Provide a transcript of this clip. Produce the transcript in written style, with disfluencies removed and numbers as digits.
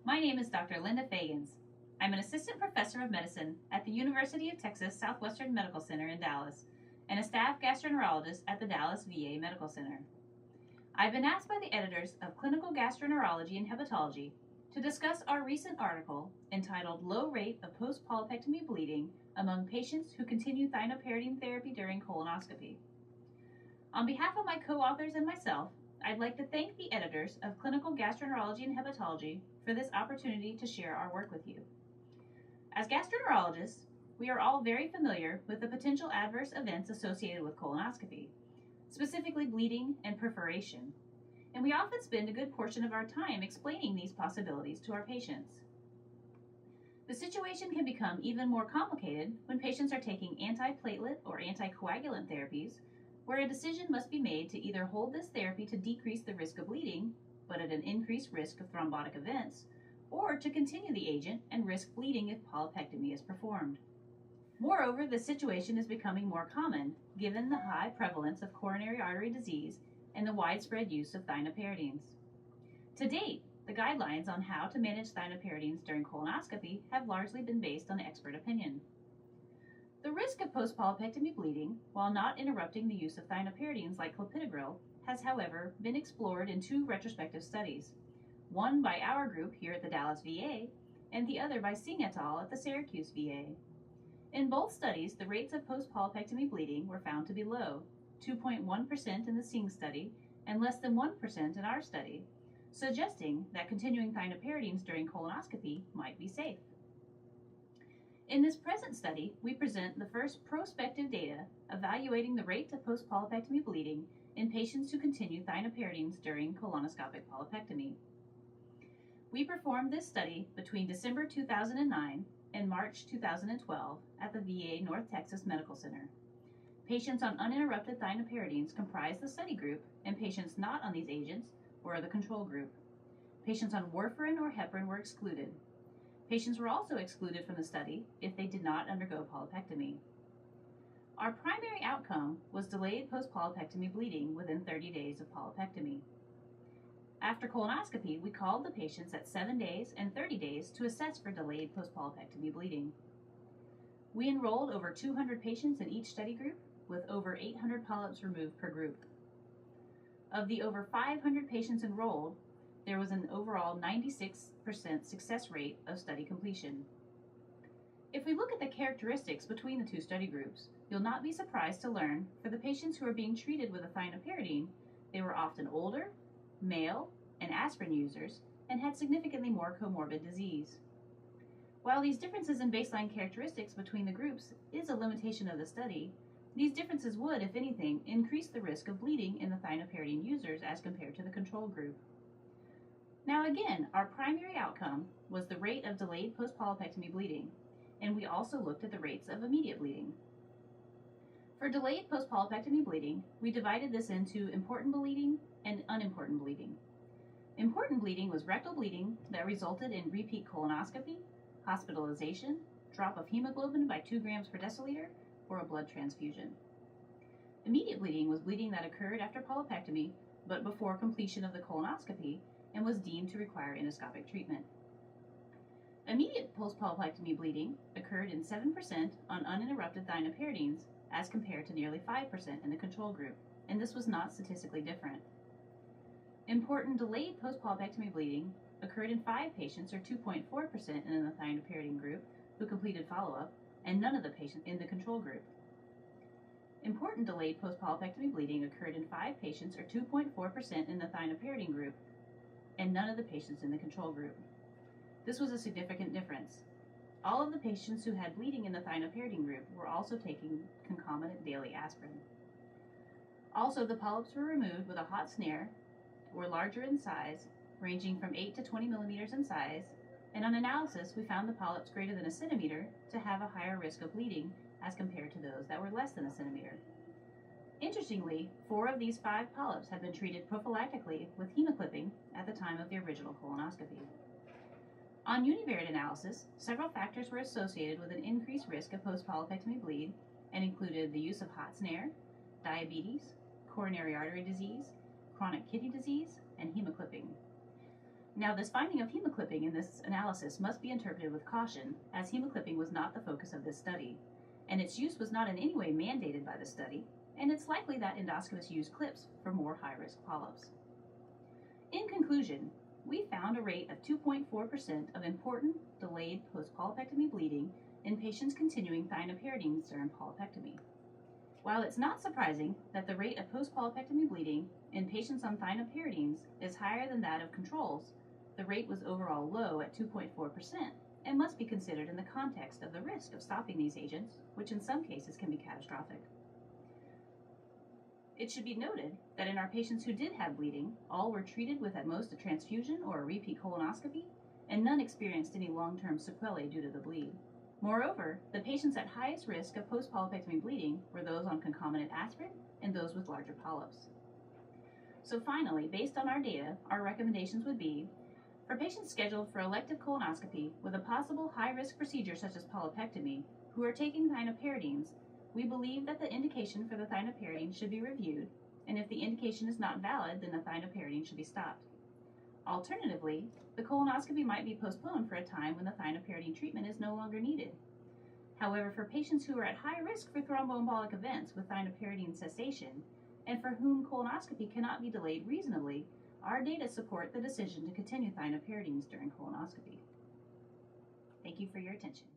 My name is Dr. Linda Fagans. I'm an assistant professor of medicine at the University of Texas Southwestern Medical Center in Dallas and a staff gastroenterologist at the Dallas VA Medical Center. I've been asked by the editors of Clinical Gastroenterology and Hepatology to discuss our recent article entitled Low Rate of Post-Polypectomy Bleeding Among Patients Who Continue Thienopyridine Therapy During Colonoscopy. On behalf of my co-authors and myself, I'd like to thank the editors of Clinical Gastroenterology and Hepatology for this opportunity to share our work with you. As gastroenterologists, we are all very familiar with the potential adverse events associated with colonoscopy, specifically bleeding and perforation, and we often spend a good portion of our time explaining these possibilities to our patients. The situation can become even more complicated when patients are taking antiplatelet or anticoagulant therapies, where a decision must be made to either hold this therapy to decrease the risk of bleeding, but at an increased risk of thrombotic events, or to continue the agent and risk bleeding if polypectomy is performed. Moreover, this situation is becoming more common given the high prevalence of coronary artery disease and the widespread use of thienopyridines. To date, the guidelines on how to manage thienopyridines during colonoscopy have largely been based on expert opinion. The risk of post-polypectomy bleeding, while not interrupting the use of thienopyridines like clopidogrel, has, however, been explored in two retrospective studies, one by our group here at the Dallas VA and the other by Singh et al. At the Syracuse VA. In both studies, the rates of post-polypectomy bleeding were found to be low, 2.1% in the Singh study and less than 1% in our study, suggesting that continuing thienopyridines during colonoscopy might be safe. In this present study, we present the first prospective data evaluating the rate of post-polypectomy bleeding in patients who continue thienopyridines during colonoscopic polypectomy. We performed this study between December 2009 and March 2012 at the VA North Texas Medical Center. Patients on uninterrupted thienopyridines comprised the study group, and patients not on these agents were the control group. Patients on warfarin or heparin were excluded. Patients were also excluded from the study if they did not undergo polypectomy. Our primary outcome was delayed post-polypectomy bleeding within 30 days of polypectomy. After colonoscopy, we called the patients at 7 days and 30 days to assess for delayed post-polypectomy bleeding. We enrolled over 200 patients in each study group, with over 800 polyps removed per group. Of the over 500 patients enrolled, there was an overall 96% success rate of study completion. If we look at the characteristics between the two study groups, you'll not be surprised to learn for the patients who are being treated with a thienopyridine, they were often older, male, and aspirin users, and had significantly more comorbid disease. While these differences in baseline characteristics between the groups is a limitation of the study, these differences would, if anything, increase the risk of bleeding in the thienopyridine users as compared to the control group. Now again, our primary outcome was the rate of delayed post-polypectomy bleeding, and we also looked at the rates of immediate bleeding. For delayed post-polypectomy bleeding, we divided this into important bleeding and unimportant bleeding. Important bleeding was rectal bleeding that resulted in repeat colonoscopy, hospitalization, drop of hemoglobin by 2 grams per deciliter, or a blood transfusion. Immediate bleeding was bleeding that occurred after polypectomy, but before completion of the colonoscopy, and was deemed to require endoscopic treatment. Immediate post-polypectomy bleeding occurred in 7% on uninterrupted thienopyridines as compared to nearly 5% in the control group, and this was not statistically different. Important delayed post-polypectomy bleeding occurred in 5 patients, or 2.4% in the thienopyridine group who completed follow-up, and none of the patients in the control group. Important delayed post-polypectomy bleeding occurred in 5 patients, or 2.4% in the thienopyridine group, and none of the patients in the control group. This was a significant difference. All of the patients who had bleeding in the thienopyridine group were also taking concomitant daily aspirin. Also, the polyps were removed with a hot snare, were larger in size, ranging from 8 to 20 millimeters in size, and on analysis we found the polyps greater than a centimeter to have a higher risk of bleeding as compared to those that were less than a centimeter. Interestingly, 4 of these 5 polyps had been treated prophylactically with hemoclipping at the time of the original colonoscopy. On univariate analysis, several factors were associated with an increased risk of post-polypectomy bleed and included the use of hot snare, diabetes, coronary artery disease, chronic kidney disease, and hemoclipping. Now, this finding of hemoclipping in this analysis must be interpreted with caution, as hemoclipping was not the focus of this study, and its use was not in any way mandated by the study, and it's likely that endoscopists use clips for more high-risk polyps. In conclusion, we found a rate of 2.4% of important delayed post-polypectomy bleeding in patients continuing thienopyridines during polypectomy. While it's not surprising that the rate of post-polypectomy bleeding in patients on thienopyridines is higher than that of controls, the rate was overall low at 2.4% and must be considered in the context of the risk of stopping these agents, which in some cases can be catastrophic. It should be noted that in our patients who did have bleeding, all were treated with at most a transfusion or a repeat colonoscopy, and none experienced any long-term sequelae due to the bleed. Moreover, the patients at highest risk of post-polypectomy bleeding were those on concomitant aspirin and those with larger polyps. So finally, based on our data, our recommendations would be, for patients scheduled for elective colonoscopy with a possible high-risk procedure such as polypectomy who are taking thienopyridines, we believe that the indication for the thienopyridine should be reviewed, and if the indication is not valid, then the thienopyridine should be stopped. Alternatively, the colonoscopy might be postponed for a time when the thienopyridine treatment is no longer needed. However, for patients who are at high risk for thromboembolic events with thienopyridine cessation, and for whom colonoscopy cannot be delayed reasonably, our data support the decision to continue thienopyridines during colonoscopy. Thank you for your attention.